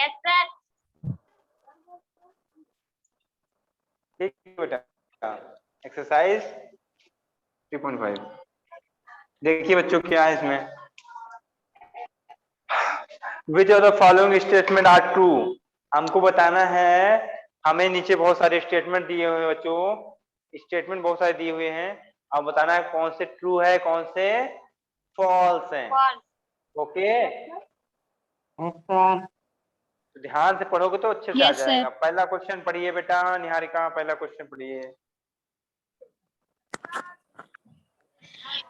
Yes sir. ठीक है बेटा, एक्सरसाइज 3.5 देखिए बच्चों क्या है इसमें। Which of the following statement are true, हमको बताना है। हमें नीचे बहुत सारे स्टेटमेंट दिए हुए हैं बच्चों, स्टेटमेंट बहुत सारे दिए हुए हैं। अब बताना है कौन से ट्रू है कौन से फॉल्स है। ओके तो ध्यान से पढ़ोगे तो अच्छे से आ Yes, sir. जाएगा। पहला क्वेश्चन पढ़िए बेटा निहारिका, पहला क्वेश्चन पढ़िए।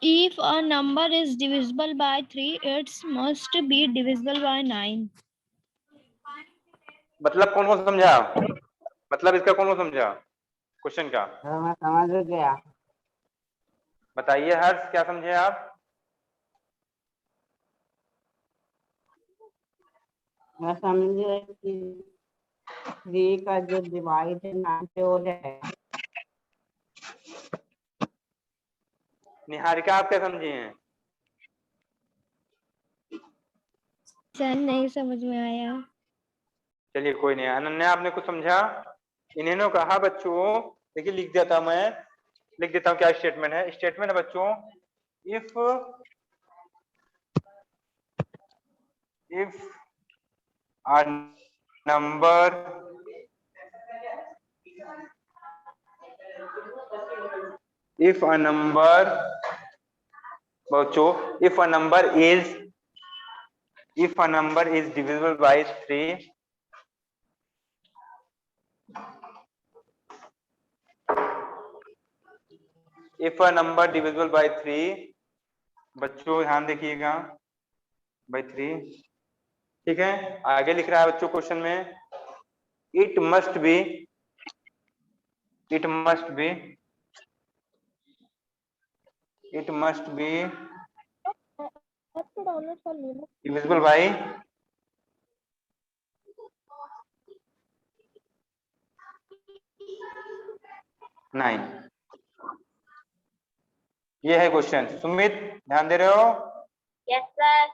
If a number is divisible by 3, it must be divisible by 9. मतलब कौन कौन समझा, मतलब इसका कौन कौन समझा क्वेश्चन का? मैं समझ गया। बताइए हर्ष क्या समझे आप? मैं समझे कि 3 का जो डिवाइड है 9 से हो जाएगा। निहारिका आप क्या समझे हैं? सर नहीं समझ में आया। चलिए कोई नहीं। अनन्या आपने कुछ समझा? इन्होंने कहा बच्चों, देखिए लिख देता मैं, लिख देता हूँ क्या स्टेटमेंट है। स्टेटमेंट है बच्चों, इफ a number बच्चों if a number is divisible by 3, if a number divisible by 3, बच्चों ध्यान देखिएगा, by 3, ठीक है। आगे लिख रहा है बच्चों क्वेश्चन में, it must be divisible by 9। ये है क्वेश्चन। सुमित ध्यान दे रहे हो? Yes sir.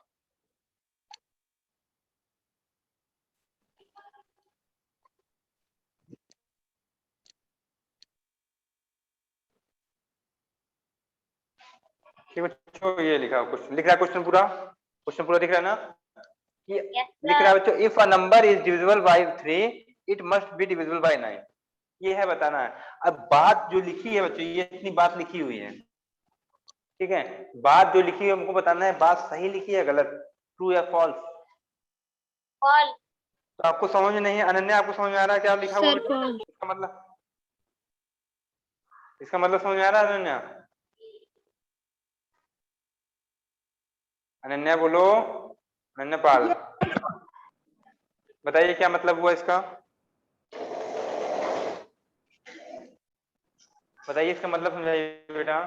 ठीक बच्चों, ये लिखा क्वेश्चन, लिख रहा है क्वेश्चन पूरा, क्वेश्चन पूरा दिख रहा है ना? ये लिख रहा है बच्चों, if a number is divisible by 3 it must be divisible by 9। ये है बताना है। अब बात जो लिखी है बच्चों, ये इतनी बात लिखी हुई है, ठीक है। बात जो लिखी है हमको बताना है बात सही लिखी है गलत, ट्रू या फॉल्स। फॉल्स। तो आपको समझ में नहीं है? अनन्या आपको समझ में आ रहा है क्या लिखा हुआ? Sir, false. इसका मतलब समझ में आ रहा है अनन्या? अनन्या बोलो, अनन्या पाल बताइए क्या मतलब हुआ इसका, बताइए इसका मतलब समझाइए बेटा।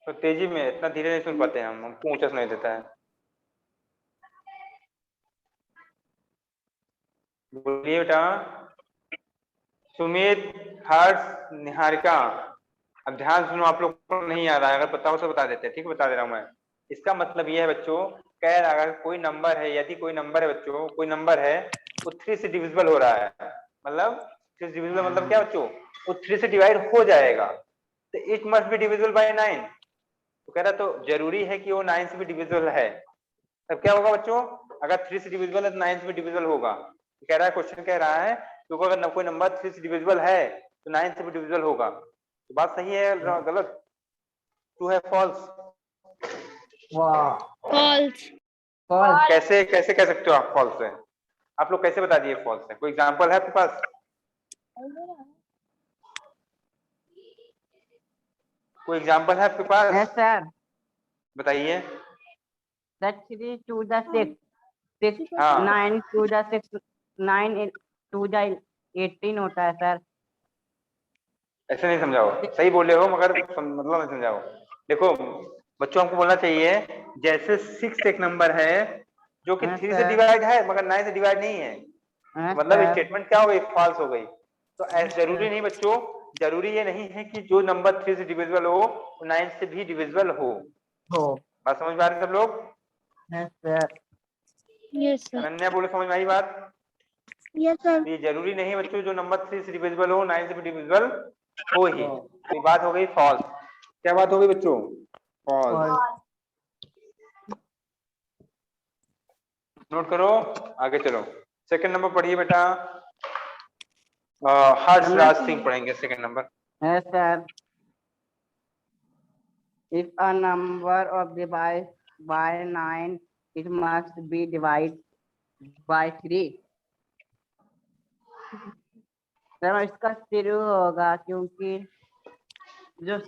तो तेजी में इतना धीरे नहीं सुन पाते हैं हमको ऊंचा सुनाई देता है। बोलिए बेटा। सुमित, हर्ष, निहारिका, अब ध्यान सुनो, आप लोग को नहीं आ रहा है, अगर पता हो तो बता देते हैं, ठीक है? बता दे रहा हूं मैं। इसका मतलब ये है बच्चों, कह रहा अगर कोई नंबर है, यदि कोई नंबर है बच्चों, कोई नंबर है वो 3 से डिविजिबल हो रहा है, मतलब 3 से डिविजिबल मतलब क्या बच्चों, वो 3 से डिवाइड हो जाएगा, तो it must be divisible by 9। तो कह रहा तो जरूरी है कि वो 9 से भी डिविजिबल है। तब क्या होगा बच्चों, अगर 3 से डिविजिबल है तो 9 से भी डिविजिबल होगा। तो कह रहा है, क्वेश्चन कह रहा है तो अगर कोई नंबर 3 से डिविजिबल है तो 9 से भी डिविजिबल होगा। तो बात सही है गलत, ट्रू है फॉल्स? False. कैसे कैसे कह सकते हो आप फॉल्स है? आप लोग कैसे बता दिए फॉल्स है? कोई एग्जांपल है आपके पास? कोई एग्जांपल है आपके पास? Yes sir. बताइए। 3 to the 6, 6 हाँ 9 to the 6, 9 to the 18 होता है सर। ऐसे नहीं समझाओ, सही बोले हो मगर मतलब नहीं समझाओ। देखो बच्चों हमको बोलना चाहिए, जैसे 6 एक नंबर है जो कि 3 से डिवाइड है मगर 9 से डिवाइड नहीं है, तो मतलब स्टेटमेंट क्या हो गई, फॉल्स हो गई। तो ऐसा जरूरी नहीं बच्चों जरूरी ये नहीं है कि जो नंबर 3 से डिविजिबल हो वो 9 से भी डिविजिबल हो। बात समझ में आ रही है सब लोग? Yes sir. Yes, sir. Ananya बोलो, समझ में आई बात? Yes, sir. ये जरूरी नहीं है बच्चों जो नंबर 3 से डिविजिबल हो 9 से भी डिविजिबल हो ही। तो बात हो गई फॉल्स। क्या बात हो गई बच्चों? फॉल्स। नोट करो, आगे चलो। सेकंड नंबर पढ़िए बेटा। हर्षराज सिंह पढ़ेंगे second number. Yes sir. If a number of divided by 9, it must be divided by 3. Sir इसका शुरू होगा क्योंकि जो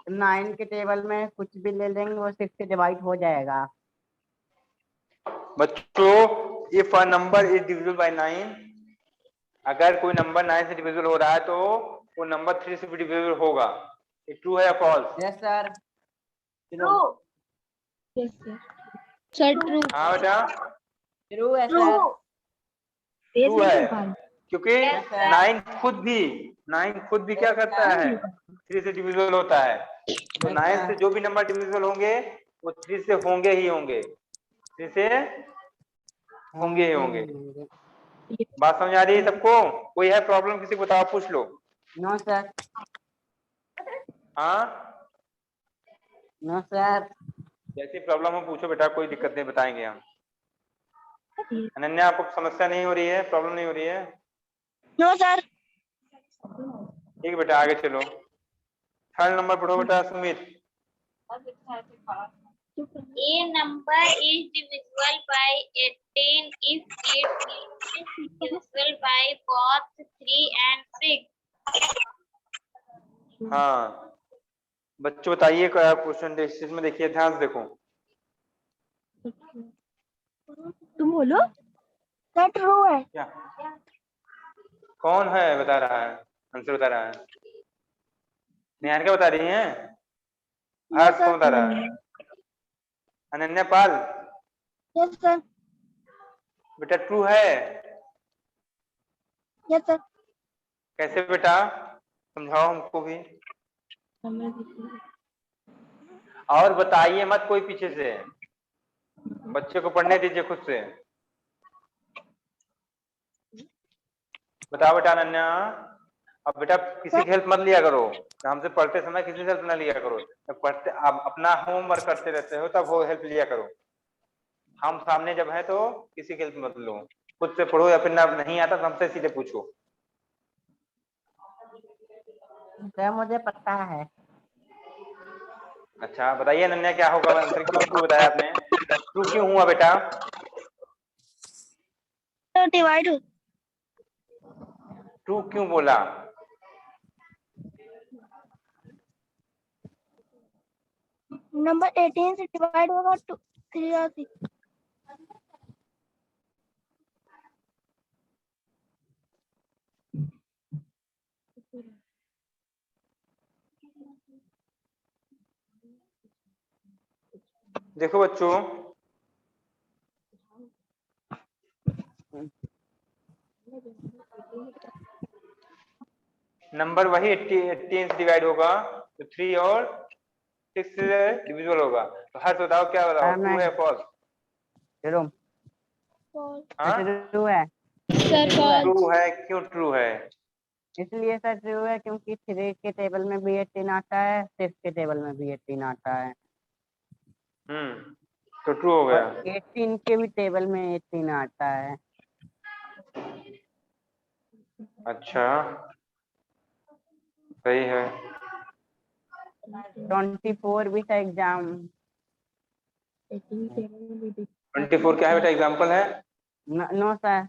9 के टेबल में कुछ भी ले लेंगे वो 6 से डिवाइड हो जाएगा। बच्चों if a number is divisible by 9, अगर कोई नंबर 9 से डिविजिबल हो रहा है तो वो नंबर 3 से भी डिविजिबल होगा। ये ट्रू है या false? Yes sir. True. Yes, sir. Sir, true. हाँ बेटा ट्रू है ट्रू। सर। ट्रू है, क्योंकि Yes, sir. 9 खुद भी क्या करता है? 3 से डिविजिबल होता है। तो 9 से जो भी नंबर डिविजिबल होंगे वो 3 से होंगे ही होंगे, 3 से होंगे ही होंगे। बात समझ आ रही है सबको? कोई है प्रॉब्लम किसी को बताओ, पूछ लो। No sir. हाँ नो सर। जैसी प्रॉब्लम हो पूछो बेटा, कोई दिक्कत नहीं, बताएंगे हम। अनन्या आपको समस्या नहीं हो रही है, प्रॉब्लम नहीं हो रही है? No, sir. ठीक है बेटा, आगे चलो। थर्ड नंबर पढ़ो बेटा Sumit. A number is divisible by 18 if it is divisible by both 3 and 6. हाँ बच्चों बताइए क्वेश्चन में देखिए, ध्यान से देखो। तुम बोलो। Sir, true है। क्या कौन है बता रहा है, आंसर बता रहा है? निहारिका बता रही है? हर्ष कौन बता रहा है? अनन्या पाल? Yes, sir. बेटा ट्रू है। Yes, sir. कैसे बेटा, समझाओ हमको भी। और बताइए मत कोई पीछे से, बच्चे को पढ़ने दीजिए खुद से। बताओ बेटा अनन्या। अब बेटा किसी की हेल्प मत लिया करो, हमसे पढ़ते समय किसी से हेल्प ना लिया करो। जब पढ़ते आप अपना होमवर्क करते रहते हो तब वो हेल्प लिया करो। हम सामने जब है तो किसी की हेल्प मत लो, खुद से पढ़ो, या फिर ना नहीं आता तो हमसे सीधे पूछो। सर मुझे पता है। अच्छा बताइए अनन्या, क्या होगा आंसर? क्यों ट्रू बताया आपने? ट्रू क्यों हुआ बेटा? तो डिवाइड हो। ट्रू क्यों बोला? नंबर 18 से डिवाइड होगा तो 3 और 6। देखो बच्चों, नंबर वही 18 से डिवाइड होगा तो 3 और 6 से डिविजिबल होगा। तो हर्ष बताओ, क्या बताओ, ट्रू है फॉल्स? हाँ ट्रू है। Sir false. ट्रू है। क्यों ट्रू है? इसलिए सर ट्रू है क्योंकि 3 के टेबल में भी 18 आता है, 6 के टेबल में भी 18 आता है। तो ट्रू हो गया। और 18 के भी टेबल में 18 आता है। अच्छा सही है। 24 भी था एग्जाम। 24 क्या है बेटा, एग्जाम्पल है? No sir.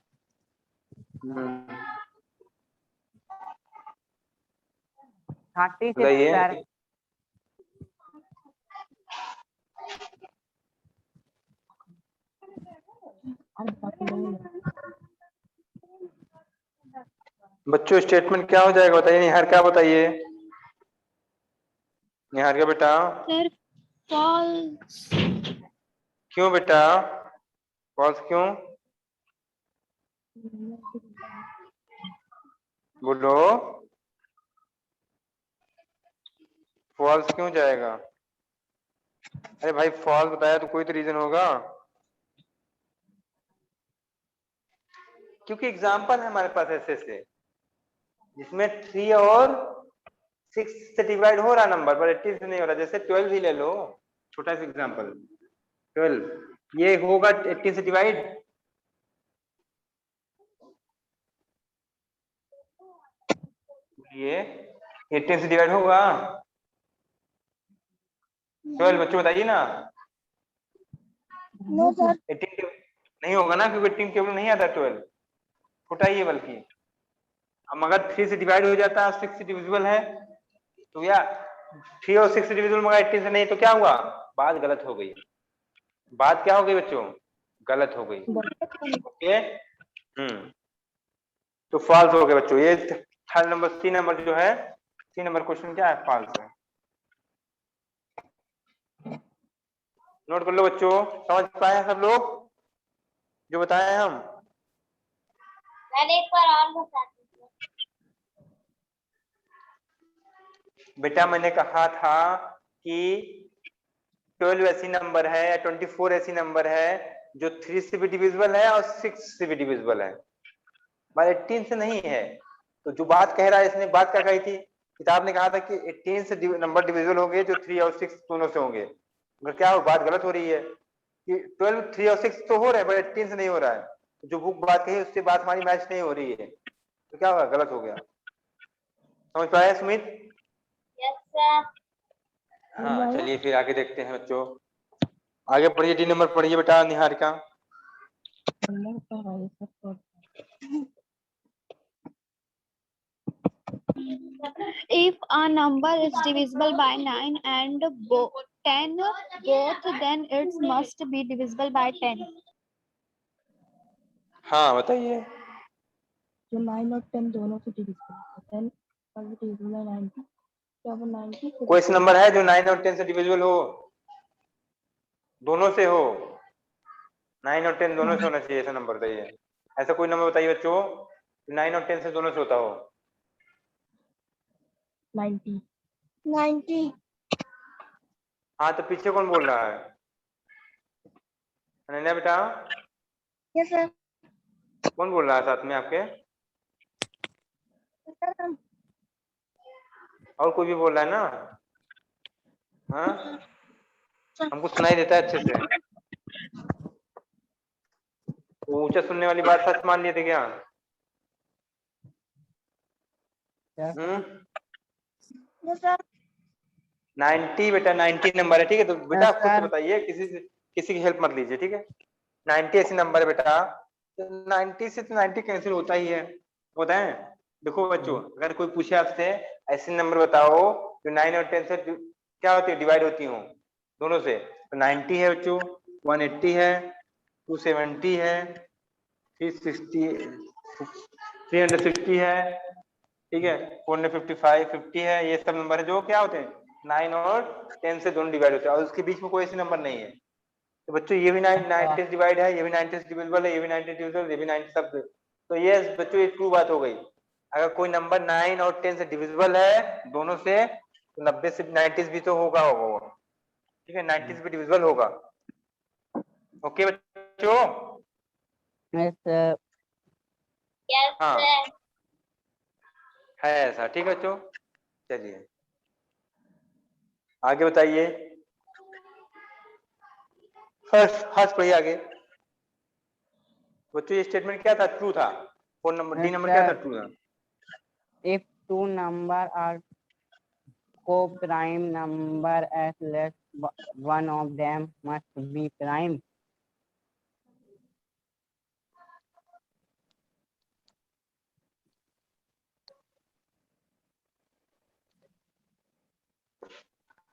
36 बताइए। सर। बच्चों स्टेटमेंट क्या हो जाएगा बताइए, निहार क्या बताइए, निहार क्या बेटा? Sir false. क्यों बेटा फॉल्स क्यों? बोलो। फॉल्स क्यों जाएगा? अरे भाई फॉल्स बताया तो कोई तो रीजन होगा, क्योंकि एग्जाम्पल है हमारे पास ऐसे से जिसमें 3 और 6 से डिवाइड हो रहा नंबर, पर 18 से नहीं हो रहा। जैसे 12 ही ले लो, छोटा सा एग्जाम्पल। 12 ये होगा 18 से डिवाइड? ये 18 से डिवाइड होगा? 12 बच्चों बताइए ना। No sir. 18 नहीं होगा ना, क्योंकि 18 टेबल नहीं आता 12, छोटा ही है बल्कि। अब अगर 3 से डिवाइड हो जाता है, 6 से डिविजिबल है तो या 3 और 6 से डिविजिबल मगर 18 से नहीं, तो क्या हुआ? बात गलत हो गई। बात क्या हो गई बच्चों? गलत हो गई। ओके तो फॉल्स हो गया बच्चों। ये थर्ड नंबर, सी नंबर जो है, सी नंबर क्वेश्चन क्या है? फॉल्स है। नोट कर लो बच्चों, समझ पाए सब लोग जो बताए हम? मैंने एक बार और बता दीजिए। बेटा मैंने कहा था कि 12 ऐसी नंबर है या 24 ऐसी नंबर है जो 3 से भी डिविजिबल है और 6 से भी डिविजिबल है, पर 18 से नहीं है। तो जो बात कह रहा है, इसने बात क्या कही थी? किताब ने कहा था कि 18 से नंबर डिविजिबल होंगे जो 3 और 6 दोनों से होंगे, मगर क्या हो, बात गलत हो रही है कि 12 3 और 6 तो हो रहे हैं पर 18 से नहीं हो रहा है। जो बुक बात कही उससे बात हमारी मैच नहीं हो रही है, तो क्या होगा? गलत हो गया। समझ पाए सुमित? Yes sir. हाँ चलिए फिर आगे देखते हैं बच्चों। आगे पढ़िए, डी नंबर पढ़िए बेटा Niharika. If a number is divisible by 9 and 10 both, then it must be divisible by 10. हाँ बताइए। जो 9 और 10 दोनों से डिविजिबल है, 10 और डिविजिबल है 90, क्या वो 90 से कोई ऐसा नंबर है जो 9 और 10 से डिविजिबल हो? दोनों से हो? 9 और 10 दोनों से होना चाहिए ऐसा नंबर, बताइए। ऐसा कोई नंबर बताइए बच्चों 9 और 10 से दोनों से होता हो। 90 90 हाँ तो पीछे कौन बोल रहा है? अनन्या बेटा, यस सर। कौन बोल रहा है साथ में आपके? और कोई भी बोल रहा है ना? हाँ हमको सुनाई देता है अच्छे से। वो ऊंचा सुनने वाली बात सच मान लिए थे क्या? हम्म यस सर। 90 बेटा 90 नंबर है, ठीक है? तो बेटा खुद से सर बताइए, किसी की हेल्प मत लीजिए, ठीक है? 90 ऐसी नंबर है बेटा, तो 90 से तो 90 कैंसिल होता ही है, होता है। देखो बच्चों, अगर कोई पूछे आपसे ऐसे नंबर बताओ जो 9 और 10 से क्या होती है, डिवाइड होती हो दोनों से, तो 90 है बच्चों, 180 है, 270 है, 360 360 है, ठीक है, 455 50 है। ये सब नंबर है जो क्या होते हैं 9 और 10 से दोनों डिवाइड होते हैं, और उसके बीच में कोई ऐसी नंबर नहीं है। तो बच्चों ये भी 90 से डिवाइड है, ये भी 90 से डिविजिबल है, ये भी 90 डिविजिबल, ये भी 90 सब। तो ये बच्चों ये ट्रू बात हो गई। अगर कोई नंबर 9 और 10 से डिविजिबल है दोनों से, तो 90 से 90 भी तो होगा वो, ठीक है? 90 से भी डिविजिबल होगा। ओके बच्चों? सर यस हाँ सर। है ऐसा, ठीक है बच्चों? चलिए आगे बताइए। फर्स्ट फर्स्ट पढ़िए आगे। बच्चों ये स्टेटमेंट क्या था? ट्रू था। फोन नंबर डी नंबर क्या था? ट्रू था। if two number are co-prime number at least one of them must be prime.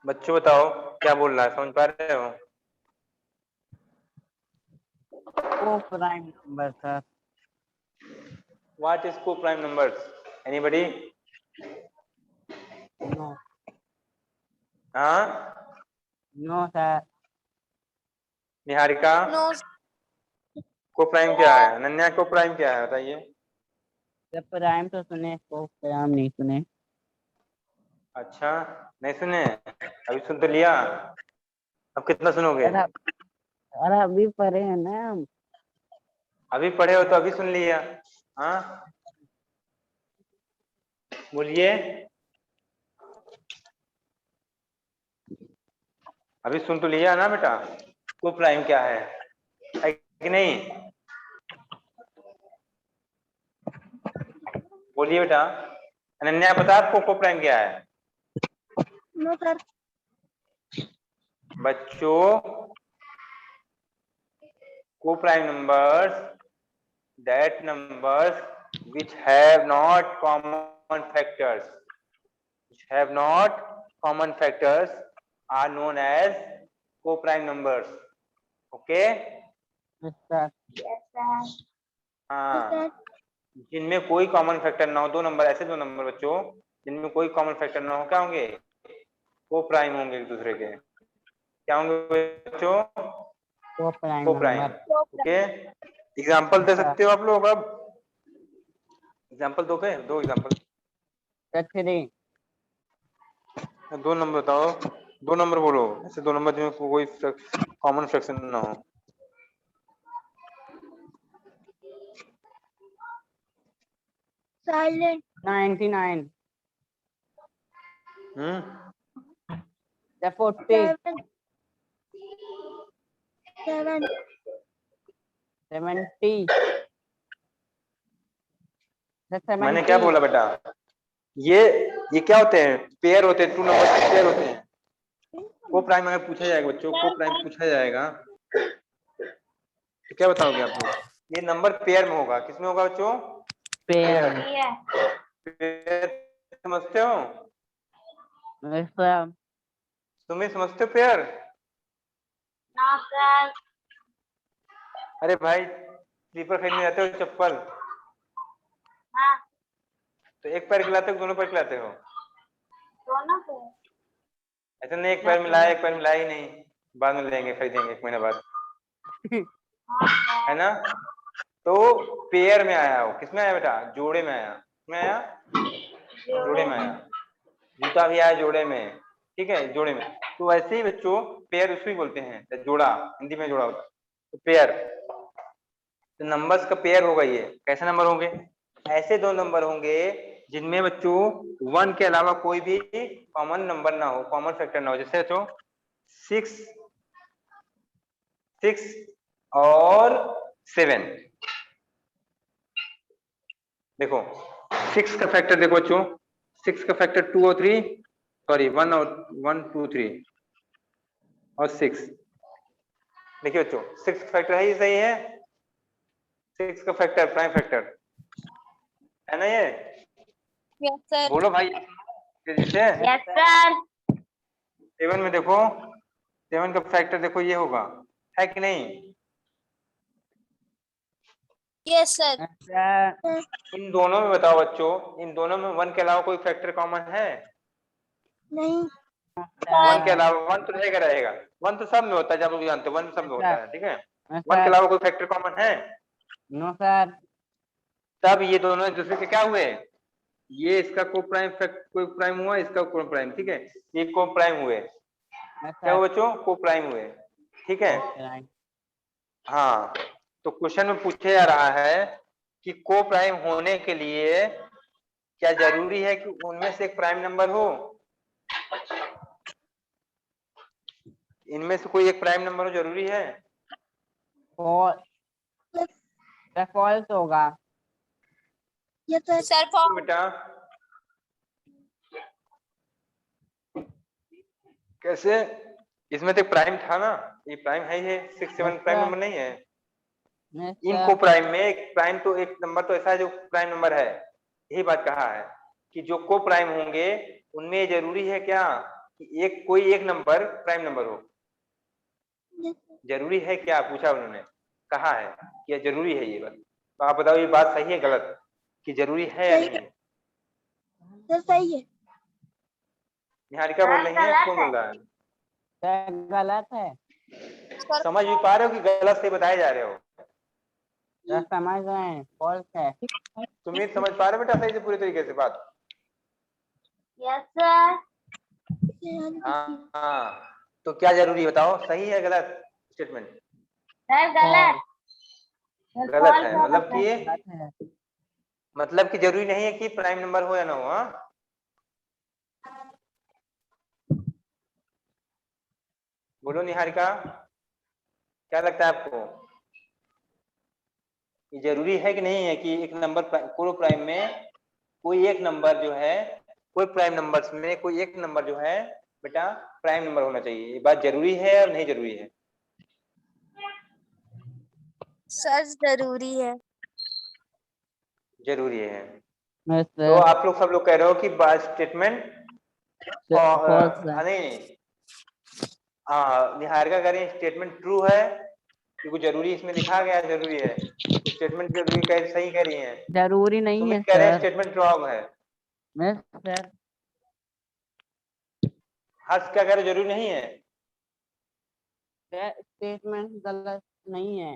बच्चों बताओ क्या बोल रहा है, समझ पा रहे हो? Co-prime number sir. What is को प्राइम नंबर्स? एनीबॉडी? No, हाँ no sir. निहारिका, नो को प्राइम क्या है? अनन्या को प्राइम क्या है बताइए? जब prime तो सुने co-prime नहीं सुने। अच्छा, नहीं सुने? अभी सुन तो लिया, अब कितना सुनोगे? अरे अभी पढ़े हैं ना हम। अभी पढ़े हो तो अभी सुन लिया। हाँ, बोलिए। अभी सुन तो लिया ना बेटा, को प्राइम क्या है कि नहीं? बोलिए बेटा। अनन्या, पता आपको को प्राइम क्या है? No sir. बच्चों, को prime numbers that numbers which have not common factors are known as co-prime numbers. Okay? अच्छा, Yes, sir. हाँ, जिनमें कोई कॉमन फैक्टर ना हो, दो नंबर, ऐसे दो नंबर बच्चों जिनमें कोई कॉमन फैक्टर ना हो, क्या होंगे? को प्राइम होंगे एक दूसरे के। क्या होंगे बच्चों? को प्राइम को प्राइम। नंबर। ओके, एग्जांपल दे सकते हो आप लोग? अब एग्जांपल दोगे? दो एग्जांपल। 3। दो नंबर बताओ, दो नंबर बोलो, ऐसे दो नंबर जिनमें कोई कॉमन फ्रैक्शन ना हो। साइलेंट। 99, हम्म, 40, 7, 70, मैंने क्या बोला बेटा? ये क्या होते हैं? पेयर होते हैं, टू नंबर पेयर होते हैं। को प्राइम अगर पूछा जाएगा बच्चों, को प्राइम पूछा जाएगा तो क्या बताओगे आप लोग? ये नंबर पेयर में होगा। किसमें होगा बच्चों? पेयर। Yeah. पेयर समझते हो? ऐसा तुम्हें समझते हो पेयर? No, sir. अरे भाई, स्लीपर खरीदने जाते हो, चप्पल, हाँ, तो एक पैर खिलाते हो, दोनों पैर खिलाते हो? दोनों को। ऐसा नहीं एक पैर मिलाया, एक पैर मिलाया ही नहीं, बाद में लेंगे, खरीदेंगे 1 महीने बाद, हाँ, है ना? तो पेयर में आया हो, किसमें आया बेटा? जोड़े में आया। किसमें आया? जोड़े में आया। जूता भी आया जोड़े में, ठीक है, जोड़े में। तो वैसे ही बच्चों पेयर उसको ही बोलते हैं, जोड़ा, हिंदी में जोड़ा होता है तो पेयर। तो नंबर्स का पेयर होगा। ये कैसे नंबर होंगे? ऐसे दो नंबर होंगे जिनमें बच्चों 1 के अलावा कोई भी कॉमन नंबर ना हो, कॉमन फैक्टर ना हो। जैसे बच्चों 6 और 7। देखो 6 का फैक्टर देखो बच्चों, 6 का फैक्टर 2 और 3, सॉरी 1 और 1 2 3 और 6। देखिए बच्चों 6 का फैक्टर है, ये सही है? 6 का फैक्टर प्राइम फैक्टर है ना ये? Yes sir. बोलो भाई जिसे। yes, sir. 7 में देखो, 7 का फैक्टर देखो ये होगा, है कि नहीं? Yes sir. अच्छा, इन दोनों में बताओ बच्चों, इन दोनों में 1 के अलावा कोई फैक्टर कॉमन है? नहीं। 1 के अलावा 1 तो रहेगा रहेगा, 1 तो सब में होता है, जब लोग जानते हो 1 सब में होता है, ठीक है। 1 के अलावा कोई फैक्टर कॉमन है? No sir. तब ये दोनों एक दूसरे के क्या हुए? ये इसका को प्राइम को प्राइम हुआ, इसका को प्राइम, ठीक है, ये को प्राइम हुए। क्या हुआ बच्चों? को प्राइम हुए, ठीक है। हाँ, तो क्वेश्चन में पूछा जा रहा है कि को प्राइम होने के लिए क्या जरूरी है कि उनमें से एक प्राइम नंबर हो? इनमें से कोई एक प्राइम नंबर हो, जरूरी है? फॉल्स होगा। Yes sir. क्यों बेटा? कैसे? इसमें तो प्राइम था ना, ये प्राइम है ही है, 6 7 प्राइम नंबर नहीं है? इनको प्राइम में एक प्राइम तो एक नंबर तो ऐसा है जो प्राइम नंबर है, यही बात कहा है कि जो को प्राइम होंगे उनमें जरूरी है क्या कि एक कोई एक नंबर प्राइम नंबर हो? जरूरी है क्या, पूछा उन्होंने, कहा है कि जरूरी है ये बात। तो आप बताओ ये बात सही है गलत, कि जरूरी है या नहीं? सर सही है। निहारिका बोल रही है, क्यों बोल रहा है? गलत है। समझ भी पा रहे हो कि गलत से बताए जा रहे हो? समझ रहे हैं, फॉल्स है। तुम नहीं समझ पा रहे बेटा सही से पूरी तरीके से बात? Yes, sir. हाँ, तो क्या जरूरी है बताओ, सही है गलत स्टेटमेंट? Sir, गलत। गलत है, मतलब कि गलत है। मतलब कि जरूरी नहीं है कि प्राइम नंबर हो या ना हो। हाँ, बोलो निहारिका, क्या लगता है आपको? ये जरूरी है कि नहीं है कि एक नंबर पूरे प्राइम में कोई एक नंबर जो है, कोई प्राइम नंबर्स में कोई एक नंबर जो है बेटा प्राइम नंबर होना चाहिए? ये बात जरूरी है और नहीं जरूरी है? सर जरूरी है। जरूरी है। Yes, तो sir. आप लोग सब लोग कह रहे हो कि स्टेटमेंट False है। नहीं, हाँ निहारिका कह रही है स्टेटमेंट ट्रू है क्योंकि जरूरी इसमें लिखा गया है जरूरी है, स्टेटमेंट जरूरी सही कह रही है। जरूरी नहीं है सुमित कह रहे हैं सर। स्टेटमेंट रॉन्ग है। Yes, sir. हर्ष क्या कह रहे जरूरी नहीं है? स्टेटमेंट गलत नहीं है,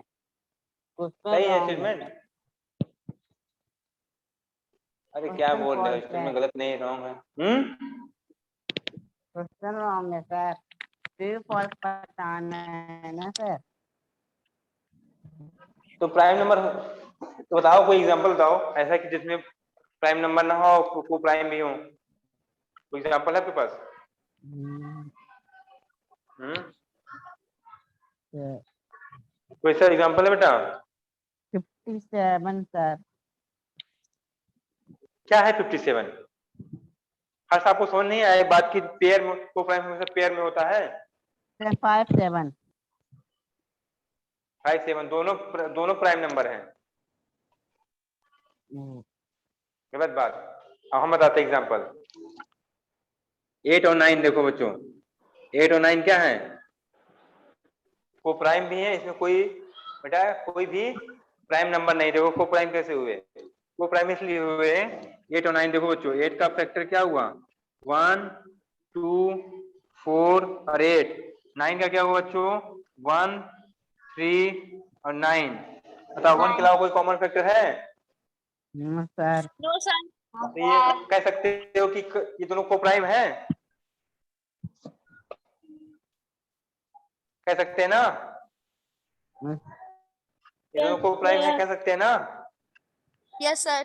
क्वेश्चन सही है रॉन्ग है। स्टेटमेंट? अरे क्या क्वेश्चन बोल रहे हो, फॉल्स है। स्टेटमेंट गलत नहीं रॉन्ग है? क्वेश्चन रॉन्ग है सर, ट्रू फॉल्स बताना है ना सर। तो प्राइम नंबर तो बताओ, कोई एग्जांपल बताओ ऐसा कि जिसमें प्राइम नंबर ना हो को प्राइम भी हो, कोई एग्जांपल है आपके पास? कोई सर एग्जांपल है बेटा? 57 सर। क्या है 57? हर्ष आपको समझ नहीं आया बात की? पेयर में को प्राइम हमेशा पेयर में होता है। 57 57 दोनों दोनों प्राइम नंबर हैं। गलत बात। अब हम बताते हैं एग्जांपल। 8 और 9 देखो बच्चों, 8 और 9 क्या है? को प्राइम भी है, इसमें कोई बेटा कोई भी प्राइम नंबर नहीं। देखो को प्राइम कैसे हुए? को प्राइम इसलिए हुए 8 और 9। देखो बच्चों 8 का फैक्टर क्या हुआ? 1 2 4 और 8। 9 का क्या हुआ बच्चों? 1 3 और 9। बताओ 1 के अलावा कोई कॉमन फैक्टर है? सर। No sir. तो ये कह सकते हो कि ये दोनों को प्राइम है? कह सकते हैं ना? ये दोनों को प्राइम है, कह सकते हैं ना? Yes sir.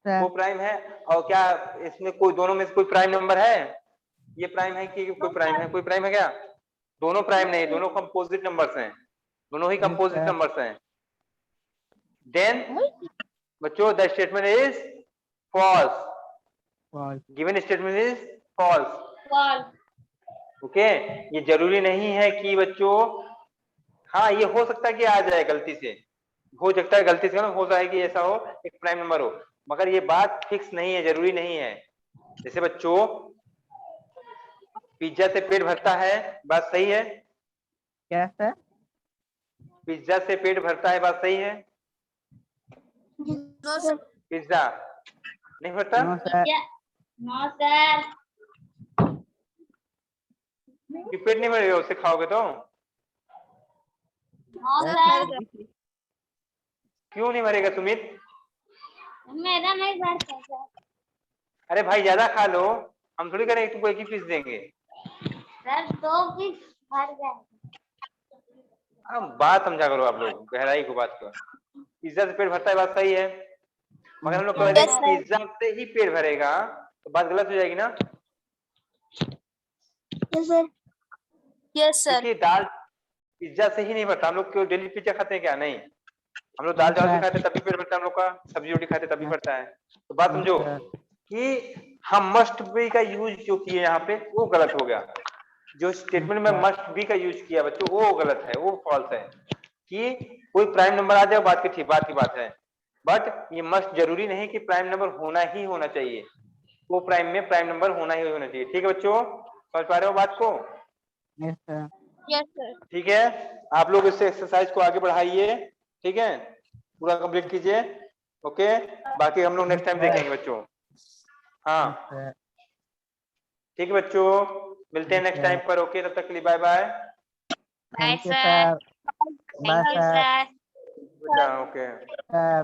को प्राइम है। और क्या इसमें कोई दोनों में से कोई प्राइम नंबर है? ये प्राइम है कि कोई प्राइम है? कोई प्राइम है क्या? दोनों प्राइम नहीं, दोनों कंपोजिट नंबर्स हैं, दोनों ही कंपोजिट नंबर्स हैं। देन बच्चों the statement is false, given statement is false. Okay, ये जरूरी नहीं है कि बच्चों, हाँ ये हो सकता है कि आ जाए गलती से, हो सकता है गलती से ना हो जाए कि ऐसा हो एक प्राइम नंबर हो, मगर ये बात फिक्स नहीं है, जरूरी नहीं है। जैसे बच्चों पिज्जा से पेट भरता है, बात सही है? क्या सर? पिज्जा से पेट भरता है, बात सही है? No sir. पिज्जा नहीं भरता? No sir. No sir. कि पेट नहीं भरेगा उससे खाओगे तो? No sir. क्यों नहीं भरेगा सुमित? मेरा नहीं भरता सर। अरे भाई ज्यादा खा लो, हम थोड़ी करेंगे तुमको एक ही पीस देंगे। सर 2 पीस भर जाएगा। अब बात समझा करो आप लोग, गहराई को बात को। पिज्जा से पेट भरता है, बात सही है, मगर हम लोग कह रहे Yes, हैं sir. पिज्जा से ही पेट भरेगा, तो बात गलत हो जाएगी ना? Yes sir. Yes sir. क्योंकि दाल पिज्जा से ही नहीं भरता। हम लोग क्यों डेली पिज्जा खाते हैं क्या? नहीं, हम लोग दाल चावल भी खाते हैं तभी पेट भरता है हम लोग का, सब्जी रोटी खाते तभी भरता है। तो बात समझो कि हम मस्ट बी का यूज जो किए यहाँ पे वो गलत हो गया। जो स्टेटमेंट में मस्ट बी का यूज किया बच्चों वो गलत है, वो फॉल्स है। कि कोई प्राइम नंबर आ जाए बात की बात है, बट ये मस्ट जरूरी नहीं कि प्राइम नंबर होना ही होना चाहिए। वो प्राइम में प्राइम नंबर होना ही होना चाहिए। ठीक है बच्चों, समझ पा रहे हो बात को? Yes sir. Yes sir. ठीक है, आप लोग इस एक्सरसाइज को आगे बढ़ाइए, ठीक है, पूरा कंप्लीट कीजिए। ओके, बाकी हम लोग नेक्स्ट टाइम देखेंगे बच्चों। हाँ ठीक है बच्चों, मिलते हैं नेक्स्ट टाइम पर। ओके, तब तक के लिए bye bye. Bye thank you sir. Sir. Thank you sir. Okay. Sir